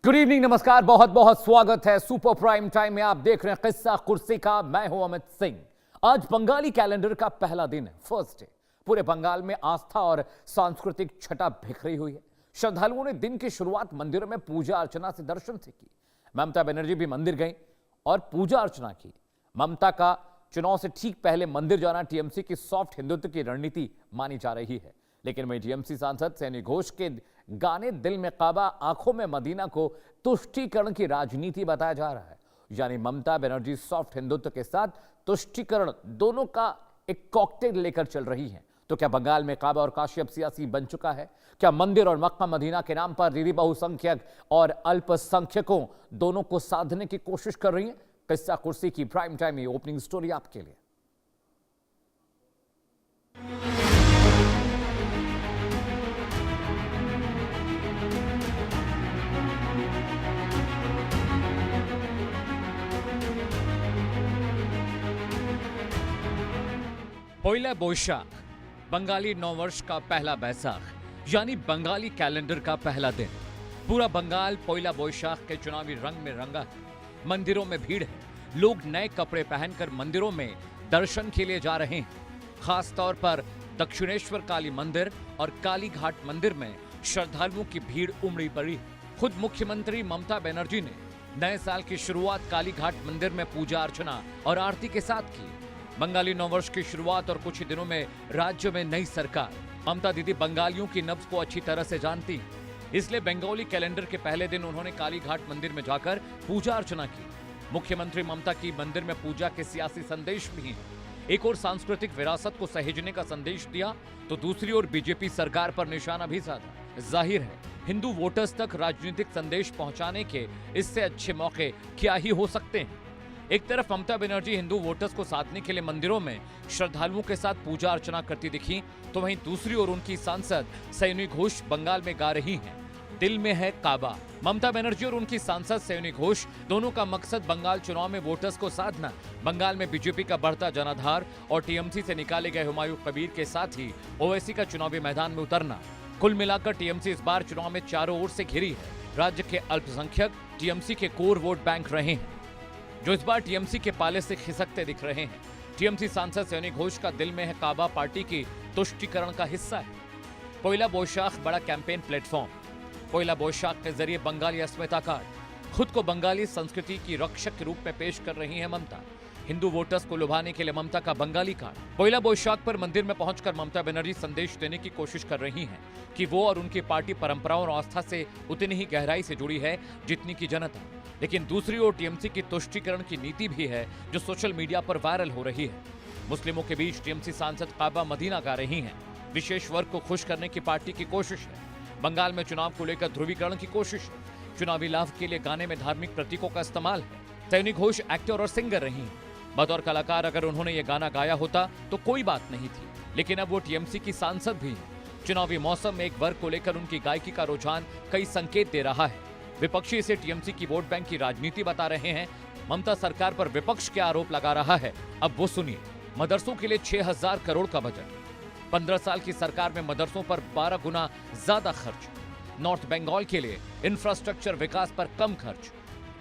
Good evening, नमस्कार, बहुत बहुत स्वागत है सुपर प्राइम टाइम में। आप देख रहे हैं किस्सा कुर्सी का। मैं हूं अमित सिंह। आज बंगाली कैलेंडर का पहला दिन है, फर्स्ट डे। पूरे बंगाल में आस्था और सांस्कृतिक छटा बिखरी हुई है। श्रद्धालुओं ने दिन की शुरुआत मंदिरों में पूजा अर्चना से दर्शन से की। ममता बनर्जी भी मंदिर गई और पूजा अर्चना की। ममता का चुनाव से ठीक पहले मंदिर जाना टीएमसी की सॉफ्ट हिंदुत्व की रणनीति मानी जा रही है, लेकिन वही टीएमसी सांसद सैनी घोष के गाने दिल में काबा आंखों में मदीना को तुष्टीकरण की राजनीति बताया जा रहा है। यानी ममता बनर्जी सॉफ्ट हिंदुत्व के साथ तुष्टीकरण दोनों का एक कॉकटेल लेकर चल रही हैं। तो क्या बंगाल में काबा और काशी अब सियासी बन चुका है? क्या मंदिर और मक्का मदीना के नाम पर दीदी बहुसंख्यक और अल्पसंख्यकों दोनों को साधने की कोशिश कर रही है? किस्सा कुर्सी की प्राइम टाइम में ओपनिंग स्टोरी आपके लिए। पहला बोईशाख, बंगाली नववर्ष का पहला बैसाख यानी बंगाली कैलेंडर का पहला दिन। पूरा बंगाल पहला बोईशाख के चुनावी रंग में रंगा है। मंदिरों में भीड़ है। लोग नए कपड़े पहनकर मंदिरों में दर्शन के लिए जा रहे हैं। खास तौर पर दक्षिणेश्वर काली मंदिर और काली घाट मंदिर में श्रद्धालुओं की भीड़ उमड़ी पड़ी है। खुद मुख्यमंत्री ममता बनर्जी ने नए साल की शुरुआत काली घाट मंदिर में पूजा अर्चना और आरती के साथ की। बंगाली नववर्ष की शुरुआत और कुछ ही दिनों में राज्य में नई सरकार। ममता दीदी बंगालियों की नब्ज को अच्छी तरह से जानती हैं, इसलिए बंगाली कैलेंडर के पहले दिन उन्होंने काली घाट मंदिर में जाकर पूजा अर्चना की। मुख्यमंत्री ममता की मंदिर में पूजा के सियासी संदेश भी हैं। एक और सांस्कृतिक विरासत को सहेजने का संदेश दिया, तो दूसरी ओर बीजेपी सरकार पर निशाना भी साधा। जाहिर है, हिंदू वोटर्स तक राजनीतिक संदेश पहुंचाने के इससे अच्छे मौके क्या ही हो सकते हैं। एक तरफ ममता बनर्जी हिंदू वोटर्स को साधने के लिए मंदिरों में श्रद्धालुओं के साथ पूजा अर्चना करती दिखी, तो वहीं दूसरी ओर उनकी सांसद सैनी घोष बंगाल में गा रही हैं, दिल में है काबा। ममता बनर्जी और उनकी सांसद सैनी घोष दोनों का मकसद बंगाल चुनाव में वोटर्स को साधना, बंगाल में बीजेपी का बढ़ता जनाधार और टीएमसी से निकाले गए हुमायूं कबीर के साथ ही ओवैसी का चुनावी मैदान में उतरना। कुल मिलाकर टीएमसी इस बार चुनाव में चारों ओर से घिरी है। राज्य के अल्पसंख्यक टीएमसी के कोर वोट बैंक रहे हैं, जो इस बार टीएमसी के पाले से खिसकते दिख रहे हैं। टीएमसी सांसद सैनी घोष का दिल में है काबा पार्टी की तुष्टीकरण का हिस्सा है। पहला बोईशाख बड़ा कैंपेन प्लेटफॉर्म। पहला बोईशाख के जरिए बंगाली अस्मिता कार्ड, खुद को बंगाली संस्कृति की रक्षक के रूप में पेश कर रही है ममता। हिंदू वोटर्स को लुभाने के लिए ममता का बंगाली कार्ड। पहला बोईशाख पर मंदिर में पहुंचकर ममता बनर्जी संदेश देने की कोशिश कर रही हैं कि वो और उनकी पार्टी परंपराओं और आस्था से उतनी ही गहराई से जुड़ी है जितनी की जनता। लेकिन दूसरी ओर टीएमसी की तुष्टीकरण की नीति भी है, जो सोशल मीडिया पर वायरल हो रही है। मुस्लिमों के बीच टीएमसी सांसद काबा मदीना गा रही हैं। विशेष वर्ग को खुश करने की पार्टी की कोशिश है। बंगाल में चुनाव को लेकर ध्रुवीकरण की कोशिश है। चुनावी लाभ के लिए गाने में धार्मिक प्रतीकों का इस्तेमाल है। सैनी घोष एक्टर और सिंगर रही हैं। बतौर कलाकार अगर उन्होंने ये गाना गाया होता तो कोई बात नहीं थी, लेकिन अब वो टीएमसी की सांसद भी हैं। चुनावी मौसम में एक वर्ग को लेकर उनकी गायकी का रुझान कई संकेत दे रहा है। विपक्षी इसे टीएमसी की वोट बैंक की राजनीति बता रहे हैं। ममता सरकार पर विपक्ष क्या आरोप लगा रहा है, अब वो सुनिए। मदरसों के लिए 6000 करोड़ का बजट। 15 साल की सरकार में मदरसों पर 12 गुना ज्यादा खर्च। नॉर्थ बंगाल के लिए इंफ्रास्ट्रक्चर विकास पर कम खर्च।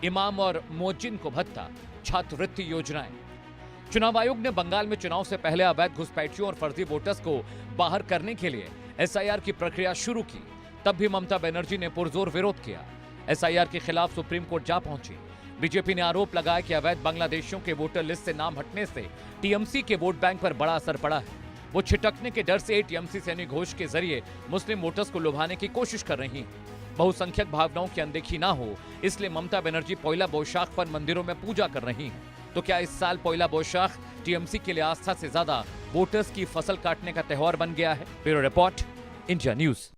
इमाम और मुअज्जिन को भत्ता, छात्रवृत्ति योजनाएं। चुनाव आयोग ने बंगाल में चुनाव से पहले अवैध घुसपैठियों और फर्जी वोटर्स को बाहर करने के लिए एसआईआर की प्रक्रिया शुरू की। तब भी ममता बनर्जी ने पुरजोर विरोध किया। एसआईआर के खिलाफ सुप्रीम कोर्ट जा पहुंची। बीजेपी ने आरोप लगाया कि अवैध बांग्लादेशियों के वोटर लिस्ट से नाम हटने से टीएमसी के वोट बैंक पर बड़ा असर पड़ा है। वो छिटकने के डर से टीएमसी सैनी घोष के जरिए मुस्लिम वोटर्स को लुभाने की कोशिश कर रही है। बहुसंख्यक भावनाओं की अनदेखी ना हो, इसलिए ममता बनर्जी पहला बोईशाख पर मंदिरों में पूजा कर रही हैं। तो क्या इस साल पहला बोईशाख टीएमसी के लिए आस्था से ज्यादा वोटर्स की फसल काटने का त्योहार बन गया है? Bureau report, India news.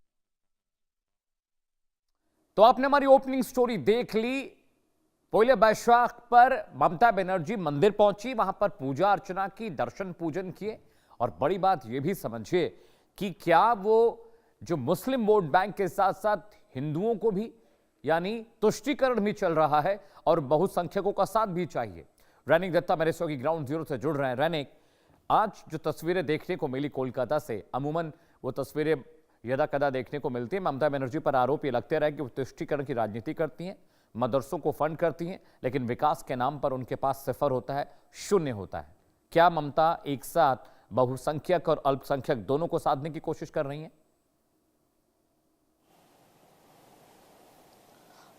तो आपने हमारी ओपनिंग स्टोरी देख ली। पहले बैशाख पर ममता बनर्जी मंदिर पहुंची, वहां पर पूजा अर्चना की, दर्शन पूजन किए। और बड़ी बात यह भी समझिए कि क्या वो जो मुस्लिम वोट बैंक के साथ साथ हिंदुओं को भी यानी तुष्टीकरण भी चल रहा है और बहुसंख्यकों का साथ भी चाहिए। रैनिक दत्ता मेरे सहयोगी ग्राउंड जीरो से जुड़ रहे हैं। रैनिक, आज जो तस्वीरें देखने को मिली कोलकाता से, अमूमन वो तस्वीरें यदा कदा देखने को मिलती है। ममता बनर्जी पर आरोप ये लगते रहे कि वो तुष्टीकरण की राजनीति करती हैं, मदरसों को फंड करती हैं, लेकिन विकास के नाम पर उनके पास सिफर होता है, शून्य होता है। क्या ममता एक साथ बहुसंख्यक और अल्पसंख्यक दोनों को साधने की कोशिश कर रही हैं?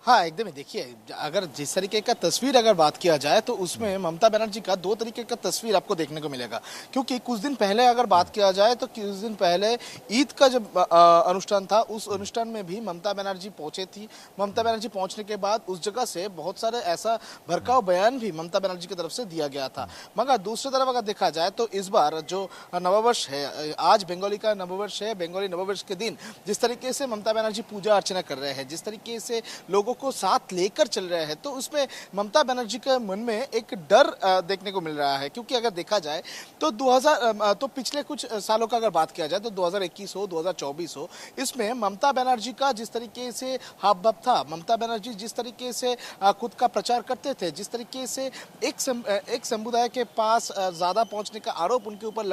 हाँ, एकदम ही देखिए, अगर जिस तरीके का तस्वीर अगर बात किया जाए तो उसमें ममता बनर्जी का दो तरीके का तस्वीर आपको देखने को मिलेगा। क्योंकि कुछ दिन पहले अगर बात किया जाए तो कुछ दिन पहले ईद का जब अनुष्ठान था, उस अनुष्ठान में भी ममता बनर्जी पहुंचे थी। ममता बनर्जी पहुंचने के बाद उस जगह से बहुत सारे ऐसा भड़काऊ बयान भी ममता बनर्जी की तरफ से दिया गया था। मगर दूसरी तरफ अगर देखा जाए तो इस बार जो नववर्ष है, आज बंगाली का नववर्ष है, बंगाली नववर्ष के दिन जिस तरीके से ममता बनर्जी पूजा अर्चना कर रहे हैं, जिस तरीके से लोगों को साथ लेकर चल रहे हैं, तो उसमें ममता बनर्जी के मन में एक डर देखने को मिल रहा है। क्योंकि अगर देखा जाए तो पिछले कुछ सालों का अगर बात किया जाए तो 2021 हो, 2024 हो, इसमें ममता बनर्जी का जिस तरीके से हाव भाव था, ममता बनर्जी जिस तरीके से खुद का प्रचार करते थे, जिस तरीके से एक समुदाय के पास ज्यादा पहुंचने का आरोप उनके ऊपर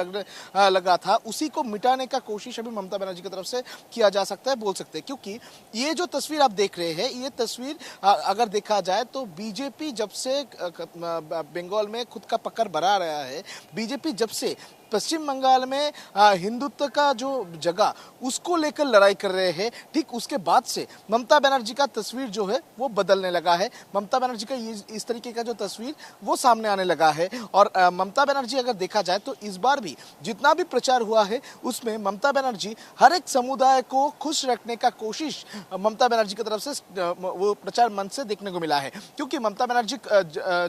लगा था, उसी को मिटाने का कोशिश अभी ममता बनर्जी की तरफ से किया जा सकता है, बोल सकते हैं। क्योंकि ये जो तस्वीर आप देख रहे हैं, ये तस्वीर अगर देखा जाए तो बीजेपी जब से बंगाल में खुद का पकड़ बढ़ा रहा है, बीजेपी जब से पश्चिम बंगाल में हिंदुत्व का जो जगह उसको लेकर लड़ाई कर रहे हैं, ठीक उसके बाद से ममता बनर्जी का तस्वीर जो है वो बदलने लगा है। ममता बनर्जी का इस तरीके का जो तस्वीर वो सामने आने लगा है। और ममता बनर्जी अगर देखा जाए तो इस बार भी जितना भी प्रचार हुआ है उसमें ममता बनर्जी हर एक समुदाय को खुश रखने का कोशिश ममता बनर्जी की तरफ से वो प्रचार मंच से देखने को मिला है। क्योंकि ममता बनर्जी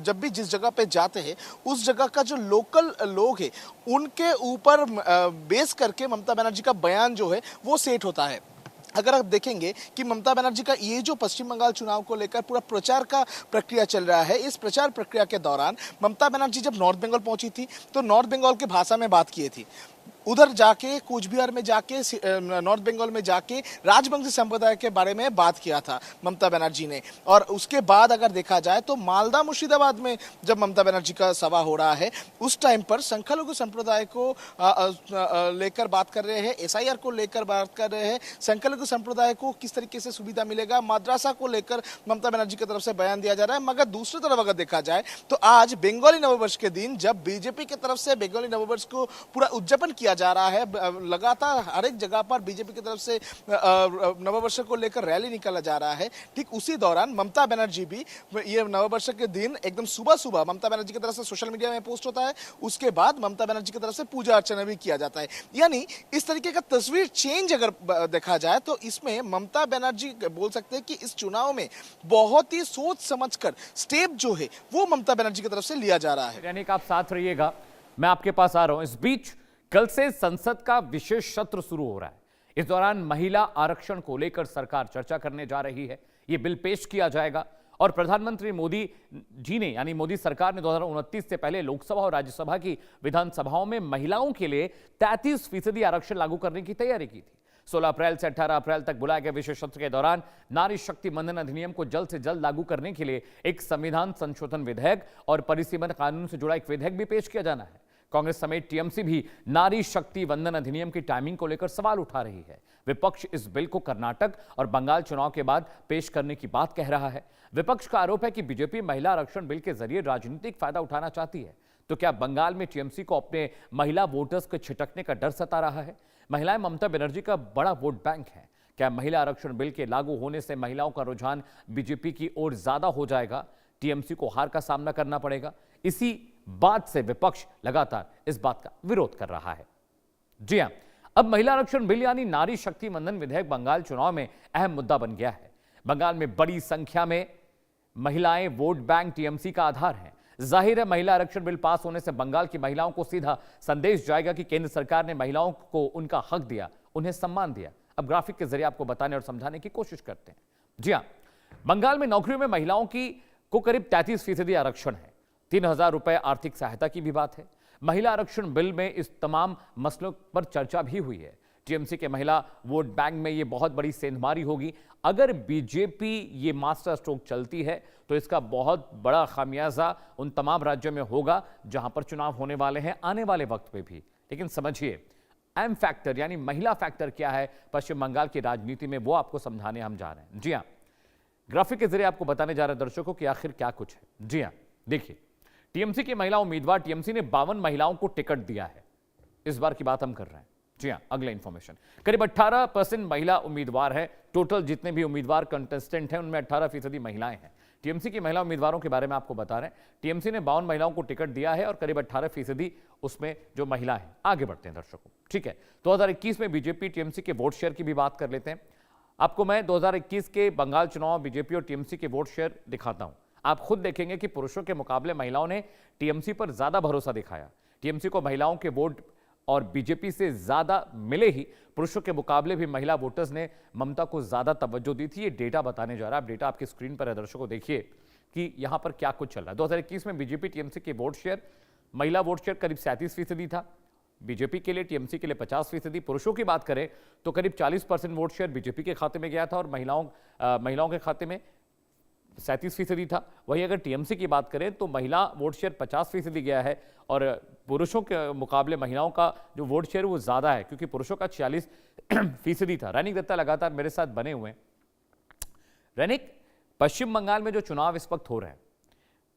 जब भी जिस जगह पे जाते हैं उस जगह का जो लोकल लोग है उनके ऊपर बेस करके ममता बनर्जी का बयान जो है वो सेट होता है। अगर आप देखेंगे कि ममता बनर्जी का ये जो पश्चिम बंगाल चुनाव को लेकर पूरा प्रचार का प्रक्रिया चल रहा है, इस प्रचार प्रक्रिया के दौरान ममता बनर्जी जब नॉर्थ बंगाल पहुंची थी तो नॉर्थ बंगाल की भाषा में बात की थी। उधर जाके कूच बिहार में जाके नॉर्थ बंगाल में जाके राजवंशी संप्रदाय के बारे में बात किया था ममता बनर्जी ने। और उसके बाद अगर देखा जाए तो मालदा मुर्शिदाबाद में जब ममता बनर्जी का सभा हो रहा है उस टाइम पर संख्यालघु संप्रदाय को लेकर बात कर रहे हैं, एसआईआर को लेकर बात कर रहे हैं, संख्यालघु संप्रदाय को किस तरीके से सुविधा मिलेगा, मद्रासा को लेकर ममता बनर्जी की तरफ से बयान दिया जा रहा है। मगर दूसरी तरफ अगर देखा जाए तो आज बंगाली नववर्ष के दिन जब बीजेपी की तरफ से बंगाली नववर्ष को पूरा उद्यापन किया जा रहा है, लगातार हर एक जगह पर बीजेपी की तरफ से नववर्ष को लेकर रैली निकाला जा रहा है, ठीक उसी दौरान ममता बनर्जी भी ये नववर्ष के दिन एकदम सुबह सुबह ममता बनर्जी की तरफ से सोशल मीडिया में पोस्ट होता है, उसके बाद ममता बनर्जी की तरफ से पूजा अर्चना भी किया जाता है। यानी इस तरीके का तस्वीर चेंज अगर देखा जाए तो इसमें ममता बनर्जी बोल सकते हैं कि इस चुनाव में बहुत ही सोच समझकर स्टेप जो है वो ममता बनर्जी की तरफ से लिया जा रहा है। यानी कि आप साथ रहिएगा, मैं आपके पास आ रहा हूं। इस बीच कल से संसद का विशेष सत्र शुरू हो रहा है। इस दौरान महिला आरक्षण को लेकर सरकार चर्चा करने जा रही है। यह बिल पेश किया जाएगा और प्रधानमंत्री मोदी जी ने यानी मोदी सरकार ने 2029 से पहले लोकसभा और राज्यसभा की विधानसभाओं में महिलाओं के लिए 33% आरक्षण लागू करने की तैयारी की थी। 16 अप्रैल से 18 अप्रैल तक बुलाए गए विशेष सत्र के दौरान नारी शक्ति वंदन अधिनियम को जल्द से जल्द लागू करने के लिए एक संविधान संशोधन विधेयक और परिसीमन कानून से जुड़ा एक विधेयक भी पेश किया जाना है। कांग्रेस समेत टीएमसी भी नारी शक्ति वंदन अधिनियम की टाइमिंग को लेकर सवाल उठा रही है। विपक्ष इस बिल को कर्नाटक और बंगाल चुनाव के बाद पेश करने की बात कह रहा है। विपक्ष का आरोप है कि बीजेपी महिला आरक्षण बिल के जरिए राजनीतिक फायदा उठाना चाहती है। तो क्या बंगाल में टीएमसी को अपने महिला वोटर्स को छिटकने का डर सता रहा है? महिलाएं ममता बनर्जी का बड़ा वोट बैंक है। क्या महिला आरक्षण बिल के लागू होने से महिलाओं का रुझान बीजेपी की ओर ज्यादा हो जाएगा? टीएमसी को हार का सामना करना पड़ेगा? इसी बात से विपक्ष लगातार इस बात का विरोध कर रहा है। जी हां, अब महिला आरक्षण बिल यानी नारी शक्ति वंदन विधेयक बंगाल चुनाव में अहम मुद्दा बन गया है। बंगाल में बड़ी संख्या में महिलाएं वोट बैंक टीएमसी का आधार हैं। जाहिर है महिला आरक्षण बिल पास होने से बंगाल की महिलाओं को सीधा संदेश जाएगा कि केंद्र सरकार ने महिलाओं को उनका हक दिया, उन्हें सम्मान दिया। अब ग्राफिक के जरिए आपको बताने और समझाने की कोशिश करते हैं। जी हां, बंगाल में नौकरियों में महिलाओं को करीब 33% आरक्षण है। 3000 रुपए आर्थिक सहायता की भी बात है। महिला आरक्षण बिल में इस तमाम मसलों पर चर्चा भी हुई है। टीएमसी के महिला वोट बैंक में यह बहुत बड़ी सेंधमारी होगी। अगर बीजेपी ये मास्टर स्ट्रोक चलती है तो इसका बहुत बड़ा खामियाजा उन तमाम राज्यों में होगा जहां पर चुनाव होने वाले हैं आने वाले वक्त में भी। लेकिन समझिए, एम फैक्टर यानी महिला फैक्टर क्या है पश्चिम बंगाल की राजनीति में, वो आपको समझाने हम जा रहे हैं। जी हां, ग्राफिक के जरिए आपको बताने जा रहे हैं दर्शकों कि आखिर क्या कुछ है। जी हां, देखिए, टीएमसी की महिला उम्मीदवार, टीएमसी ने 52 महिलाओं को टिकट दिया है। इस बार की बात हम कर रहे हैं। जी हां, अगला इंफॉर्मेशन, करीब 18% महिला उम्मीदवार है। टोटल जितने भी उम्मीदवार कंटेस्टेंट हैं उनमें 18% महिलाएं हैं। टीएमसी की महिला उम्मीदवारों के बारे में आपको बता रहे हैं। टीएमसी ने 52 महिलाओं को टिकट दिया है और करीब 18% उसमें जो महिला है। आगे बढ़ते हैं दर्शकों, ठीक है। 2021 में बीजेपी टीएमसी के वोट शेयर की भी बात कर लेते हैं। आपको मैं 2021 के बंगाल चुनाव बीजेपी और टीएमसी के वोट शेयर दिखाता हूं। आप खुद देखेंगे कि पुरुषों के मुकाबले महिलाओं ने टीएमसी पर ज्यादा भरोसा दिखाया। टीएमसी को महिलाओं के वोट और बीजेपी से ज्यादा मिले ही पुरुषों के मुकाबले भी महिला वोटर्स ने ममता को ज्यादा तवज्जो दी थी। ये डेटा बताने जा रहा है। डेटा आपकी स्क्रीन पर है दर्शकों, देखिए कि यहां पर क्या कुछ चल रहा है। 2021 में बीजेपी टीएमसी के वोट शेयर, महिला वोट शेयर करीब 37% था बीजेपी के लिए, टीएमसी के लिए 50%। पुरुषों की बात करें तो करीब 40% वोट शेयर बीजेपी के खाते में गया था और महिलाओं के खाते में 37% था। वहीं अगर टीएमसी की बात करें तो महिला वोट शेयर 50% गया है और पुरुषों के मुकाबले महिलाओं का जो वोट शेयर वो ज्यादा है, क्योंकि पुरुषों का 46% था। रैनिक दत्ता लगातार मेरे साथ बने हुए हैं। रैनिक, पश्चिम बंगाल में जो चुनाव इस वक्त हो रहे हैं,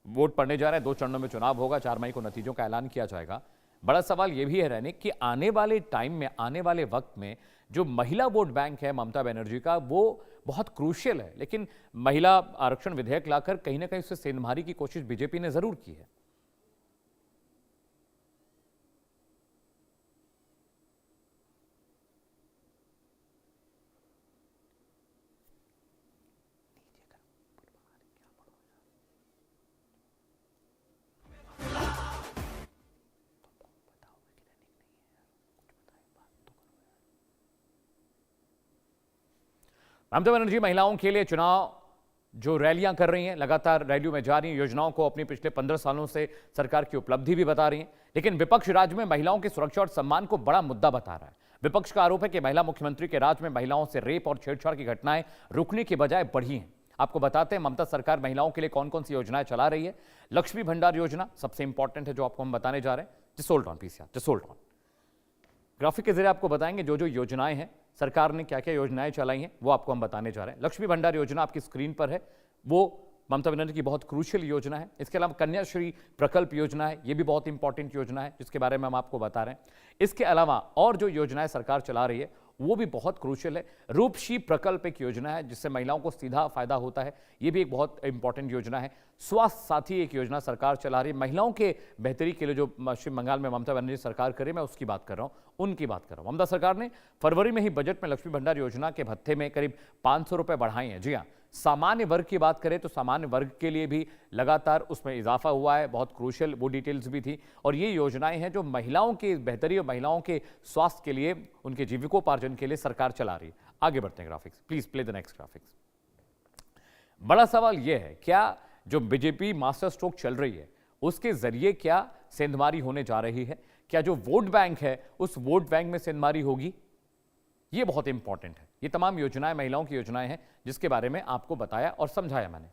वोट पड़ने जा रहे हैं, 2 चरणों में चुनाव होगा, 4 मई को नतीजों का ऐलान किया जाएगा। बड़ा सवाल यह भी है रैनिक कि आने वाले टाइम में, आने वाले वक्त में जो महिला वोट बैंक है ममता बनर्जी का, वो बहुत क्रूशियल है। लेकिन महिला आरक्षण विधेयक लाकर कहीं ना कहीं उससे सेंधमारी की कोशिश बीजेपी ने जरूर की है। ममता बनर्जी महिलाओं के लिए चुनाव जो रैलियां कर रही हैं, लगातार रैलियों में जा रही हैं, योजनाओं को अपनी पिछले 15 सालों से सरकार की उपलब्धि भी बता रही हैं। लेकिन विपक्ष राज्य में महिलाओं की सुरक्षा और सम्मान को बड़ा मुद्दा बता रहा है। विपक्ष का आरोप है कि महिला मुख्यमंत्री के राज में महिलाओं से रेप और छेड़छाड़ की घटनाएं रुकने की बजाय बढ़ी हैं। आपको बताते हैं ममता सरकार महिलाओं के लिए कौन कौन सी योजनाएं चला रही है। लक्ष्मी भंडार योजना सबसे इंपॉर्टेंट है जो आपको हम बताने जा रहे हैं। जस्ट होल्ड ऑन प्लीज यार, जस्ट होल्ड ऑन। ग्राफिक के जरिए आपको बताएंगे जो जो योजनाएं हैं, सरकार ने क्या क्या योजनाएं चलाई हैं, वो आपको हम बताने जा रहे हैं। लक्ष्मी भंडार योजना आपकी स्क्रीन पर है, वो ममता बनर्जी की बहुत क्रूशियल योजना है। इसके अलावा कन्याश्री प्रकल्प योजना है, ये भी बहुत इंपॉर्टेंट योजना है जिसके बारे में हम आपको बता रहे हैं। इसके अलावा और जो योजनाएं सरकार चला रही है वो भी बहुत क्रूशियल है। रूपशी प्रकल्प एक योजना है जिससे महिलाओं को सीधा फायदा होता है, ये भी एक बहुत इंपॉर्टेंट योजना है। स्वास्थ्य साथी एक योजना सरकार चला रही है महिलाओं के बेहतरी के लिए, जो पश्चिम बंगाल में ममता बनर्जी सरकार करे, मैं उसकी बात कर रहा हूं, उनकी बात कर रहा हूं। ममता सरकार ने फरवरी में ही बजट में लक्ष्मी भंडार योजना के भत्ते में करीब 500 रुपए बढ़ाए हैं। जी हाँ, सामान्य वर्ग की बात करें तो सामान्य वर्ग के लिए भी लगातार उसमें इजाफा हुआ है, बहुत क्रूशियल वो डिटेल्स भी थी। और ये योजनाएं हैं जो महिलाओं की बेहतरी और महिलाओं के स्वास्थ्य के लिए, उनके जीविकोपार्जन के लिए सरकार चला रही है। आगे बढ़ते हैं graphics, please play the next graphics. बड़ा सवाल यह है, क्या जो बीजेपी मास्टर स्ट्रोक चल रही है उसके जरिए क्या सेंधमारी होने जा रही है? क्या जो वोट बैंक है उस वोट बैंक में सेंधमारी होगी? ये बहुत इंपॉर्टेंट है। ये तमाम योजनाएं महिलाओं की योजनाएं हैं जिसके बारे में आपको बताया और समझाया मैंने।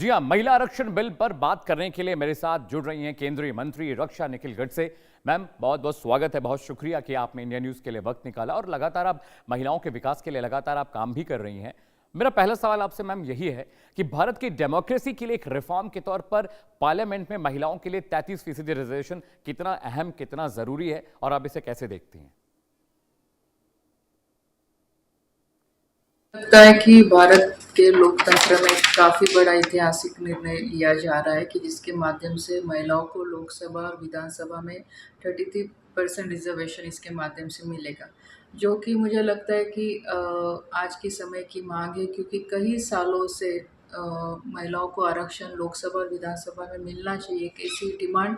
जी हाँ, महिला आरक्षण बिल पर बात करने के लिए मेरे साथ जुड़ रही हैं केंद्रीय मंत्री रक्षा निखिल गडसे। मैम, बहुत बहुत स्वागत है, बहुत शुक्रिया कि आपने इंडिया न्यूज़ के लिए वक्त निकाला और लगातार आप महिलाओं के विकास के लिए लगातार आप काम भी कर रही हैं। मेरा पहला सवाल आपसे मैम यही है कि भारत की डेमोक्रेसी के लिए एक रिफॉर्म के तौर पर पार्लियामेंट में महिलाओं के लिए 33% रिजर्वेशन कितना अहम, कितना जरूरी है और आप इसे कैसे देखती हैं? लगता है कि भारत के लोकतंत्र में काफ़ी बड़ा ऐतिहासिक निर्णय लिया जा रहा है कि जिसके माध्यम से महिलाओं को लोकसभा और विधानसभा में 33% रिजर्वेशन इसके माध्यम से मिलेगा, जो कि मुझे लगता है कि आज के समय की मांग है, क्योंकि कई सालों से महिलाओं को आरक्षण लोकसभा और विधानसभा में मिलना चाहिए, एक ऐसी डिमांड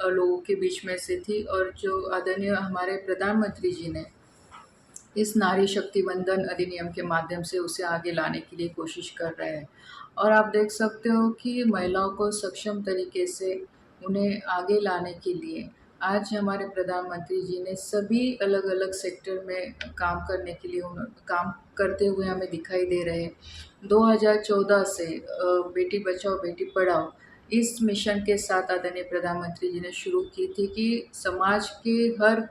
लोगों के बीच में से थी। और जो आदरणीय हमारे प्रधानमंत्री जी ने इस नारी शक्ति वंदन अधिनियम के माध्यम से उसे आगे लाने के लिए कोशिश कर रहे हैं। और आप देख सकते हो कि महिलाओं को सक्षम तरीके से उन्हें आगे लाने के लिए आज हमारे प्रधानमंत्री जी ने सभी अलग अलग सेक्टर में काम करने के लिए काम करते हुए हमें दिखाई दे रहे हैं। 2014 से बेटी बचाओ बेटी पढ़ाओ इस मिशन के साथ आदरणीय प्रधानमंत्री जी ने शुरू की थी कि समाज के हर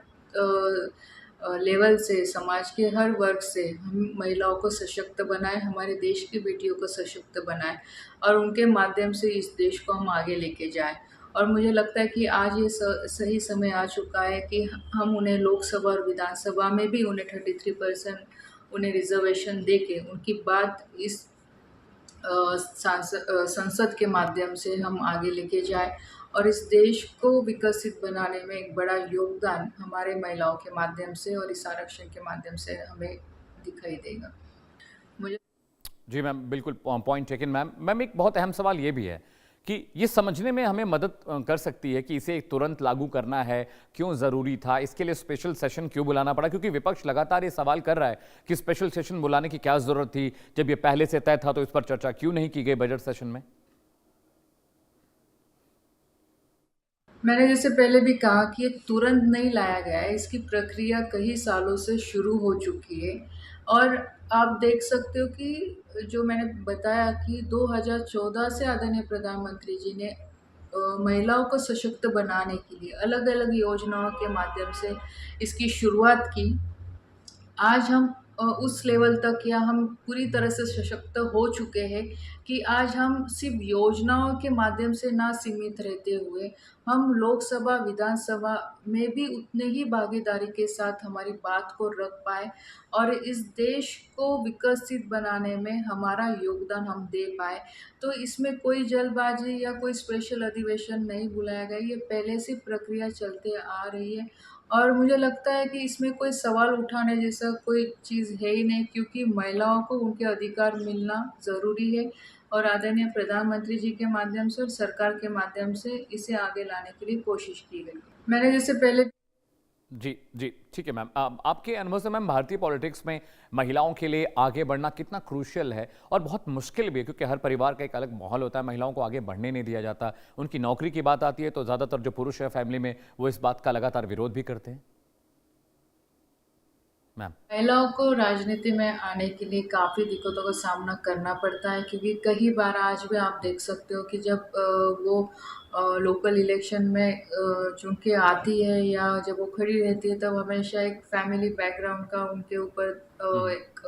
लेवल से, समाज के हर वर्ग से हम महिलाओं को सशक्त बनाएं, हमारे देश की बेटियों को सशक्त बनाएं और उनके माध्यम से इस देश को हम आगे लेके जाएं। और मुझे लगता है कि आज ये सही समय आ चुका है कि हम उन्हें लोकसभा और विधानसभा में भी उन्हें 33% उन्हें रिजर्वेशन देके उनकी बात इस संसद के माध्यम से हम आगे लेके जाएं और इस देश को विकसित बनाने में एक बड़ा योगदान हमारे महिलाओं के माध्यम से और इस आरक्षण के माध्यम से हमें दिखाई देगा। मुझे जी मैम, बिल्कुल पॉइंट टेकन मैम। मैम, एक बहुत अहम सवाल ये भी है कि ये समझने में हमें मदद कर सकती है कि इसे तुरंत लागू करना है, क्यों ज़रूरी था, इसके लिए स्पेशल सेशन क्यों बुलाना पड़ा? क्योंकि विपक्ष लगातार ये सवाल कर रहा है कि स्पेशल सेशन बुलाने की क्या ज़रूरत थी, जब ये पहले से तय था तो इस पर चर्चा क्यों नहीं की गई बजट सेशन में? मैंने जैसे पहले भी कहा कि ये तुरंत नहीं लाया गया है, इसकी प्रक्रिया कई सालों से शुरू हो चुकी है। और आप देख सकते हो कि जो मैंने बताया कि 2014 से आदरणीय प्रधानमंत्री जी ने महिलाओं को सशक्त बनाने के लिए अलग अलग योजनाओं के माध्यम से इसकी शुरुआत की। आज हम उस लेवल तक या हम पूरी तरह से सशक्त हो चुके हैं कि आज हम सिर्फ योजनाओं के माध्यम से ना सीमित रहते हुए हम लोकसभा विधानसभा में भी उतने ही भागीदारी के साथ हमारी बात को रख पाए और इस देश को विकसित बनाने में हमारा योगदान हम दे पाए। तो इसमें कोई जल्दबाजी या कोई स्पेशल अधिवेशन नहीं बुलाया गया, ये पहले से प्रक्रिया चलते आ रही है। और मुझे लगता है कि इसमें कोई सवाल उठाने जैसा कोई चीज़ है ही नहीं, क्योंकि महिलाओं को उनके अधिकार मिलना ज़रूरी है और आदरणीय प्रधानमंत्री जी के माध्यम से और सरकार के माध्यम से इसे आगे लाने के लिए कोशिश की गई। मैंने जैसे पहले जी जी, ठीक है मैम। आपके अनुभव से मैम, भारतीय पॉलिटिक्स में महिलाओं के लिए आगे बढ़ना कितना क्रूशियल है और बहुत मुश्किल भी है, क्योंकि हर परिवार का एक अलग माहौल होता है, महिलाओं को आगे बढ़ने नहीं दिया जाता। उनकी नौकरी की बात आती है तो ज़्यादातर जो पुरुष है फैमिली में वो इस बात का लगातार विरोध भी करते हैं। मैम, महिलाओं को राजनीति में आने के लिए काफ़ी दिक्कतों का सामना करना पड़ता है, क्योंकि कई बार आज भी आप देख सकते हो कि जब वो लोकल इलेक्शन में चुन के आती है या जब वो खड़ी रहती है, तब हमेशा एक फैमिली बैकग्राउंड का उनके ऊपर एक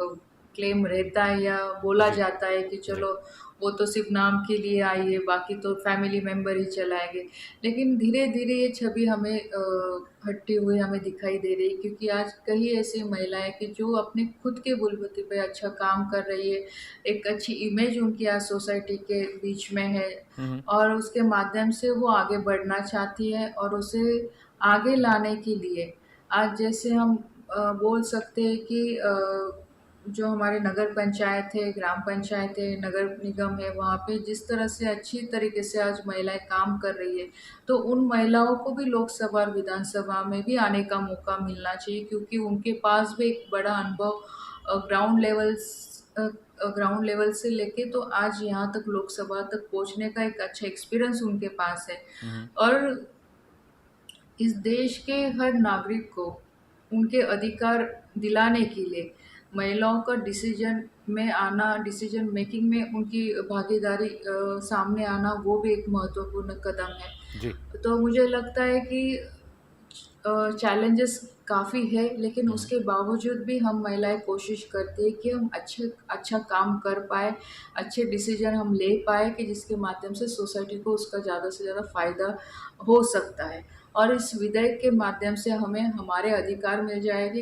क्लेम रहता है या बोला जी जाता है कि जी चलो वो तो सिर्फ नाम के लिए आई है, बाकी तो फैमिली मेम्बर ही चलाएंगे। लेकिन धीरे धीरे ये छवि हमें हटती हुई हमें दिखाई दे रही है, क्योंकि आज कई ऐसी महिलाएं कि जो अपने खुद के बलबूते पे अच्छा काम कर रही है, एक अच्छी इमेज उनकी आज सोसाइटी के बीच में है हम्म और उसके माध्यम से वो आगे बढ़ना चाहती है और उसे आगे लाने के लिए आज जैसे हम बोल सकते हैं कि जो हमारे नगर पंचायत है, ग्राम पंचायत है, नगर निगम है, वहाँ पे जिस तरह से अच्छी तरीके से आज महिलाएं काम कर रही है, तो उन महिलाओं को भी लोकसभा और विधानसभा में भी आने का मौका मिलना चाहिए, क्योंकि उनके पास भी एक बड़ा अनुभव ग्राउंड लेवल से लेके तो आज यहाँ तक लोकसभा तक पहुँचने का एक अच्छा एक्सपीरियंस उनके पास है। हम्म और इस देश के हर नागरिक को उनके अधिकार दिलाने के लिए महिलाओं का डिसीजन में आना, डिसीजन मेकिंग में उनकी भागीदारी सामने आना, वो भी एक महत्वपूर्ण कदम है। जी। तो मुझे लगता है कि चैलेंजेस काफ़ी है, लेकिन उसके बावजूद भी हम महिलाएं कोशिश करती है कि हम अच्छा काम कर पाए, अच्छे डिसीजन हम ले पाए कि जिसके माध्यम से सोसाइटी को उसका ज़्यादा से ज़्यादा फ़ायदा हो सकता है। और इस विधेयक के माध्यम से हमें हमारे अधिकार मिल जाएंगे